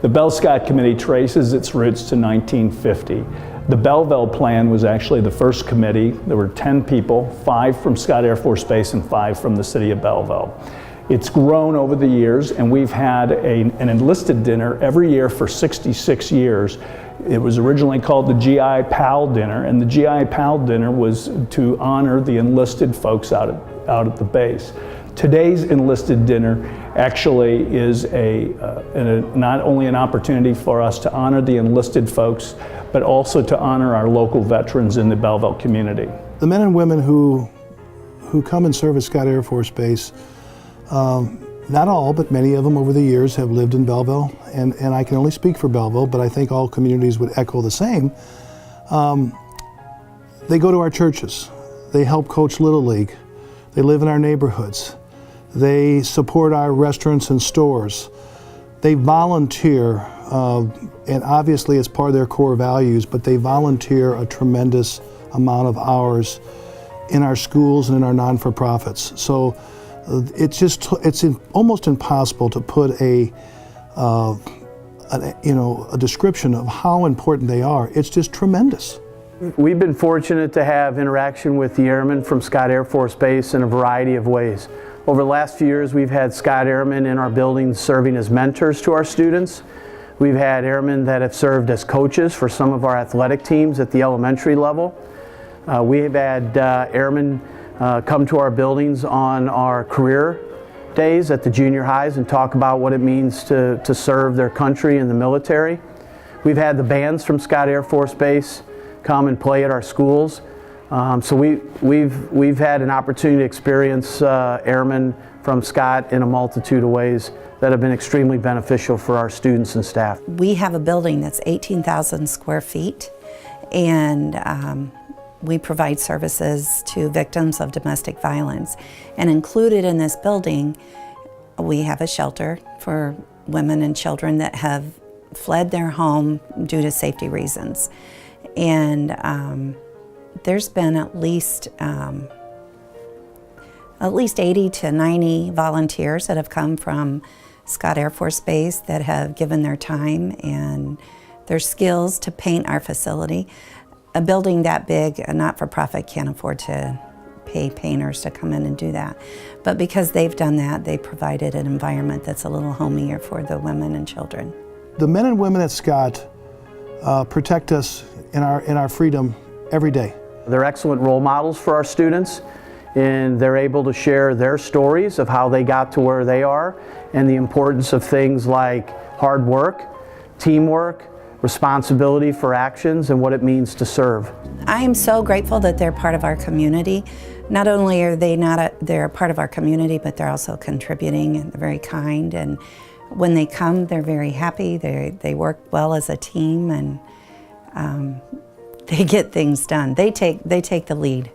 The Belle-Scott Committee traces its roots to 1950. The Belleville plan was actually the first committee. There were 10 people, 5 from Scott Air Force Base and 5 from the city of Belleville. It's grown over the years, and we've had an enlisted dinner every year for 66 years. It was originally called the GI PAL dinner, and the GI PAL dinner was to honor the enlisted folks out at the base. Today's enlisted dinner actually is not only an opportunity for us to honor the enlisted folks, but also to honor our local veterans in the Belleville community. The men and women who come and serve at Scott Air Force Base, not all, but many of them over the years have lived in Belleville, and I can only speak for Belleville, but I think all communities would echo the same. They go to our churches, they help coach Little League, they live in our neighborhoods, they support our restaurants and stores, they volunteer, and obviously it's part of their core values, but they volunteer a tremendous amount of hours in our schools and in our non-for-profits. So it's almost impossible to put a description of how important they are. It's just tremendous. We've been fortunate to have interaction with the airmen from Scott Air Force Base in a variety of ways. Over the last few years, we've had Scott airmen in our buildings serving as mentors to our students. We've had airmen that have served as coaches for some of our athletic teams at the elementary level. We've had airmen come to our buildings on our career days at the junior highs and talk about what it means to serve their country in the military. We've had the bands from Scott Air Force Base come and play at our schools. So we've had an opportunity to experience airmen from Scott in a multitude of ways that have been extremely beneficial for our students and staff. We have a building that's 18,000 square feet, and we provide services to victims of domestic violence. And included in this building, we have a shelter for women and children that have fled their home due to safety reasons. And there's been at least 80 to 90 volunteers that have come from Scott Air Force Base that have given their time and their skills to paint our facility. A building that big, a not-for-profit, can't afford to pay painters to come in and do that. But because they've done that, they provided an environment that's a little homier for the women and children. The men and women at Scott protect us in our freedom every day. They're excellent role models for our students, and they're able to share their stories of how they got to where they are and the importance of things like hard work, teamwork, responsibility for actions, and what it means to serve. I am so grateful that they're part of our community. Not only are they're a part of our community, but they're also contributing, and they're very kind, and when they come, they're very happy. They work well as a team, and they get things done. They take the lead.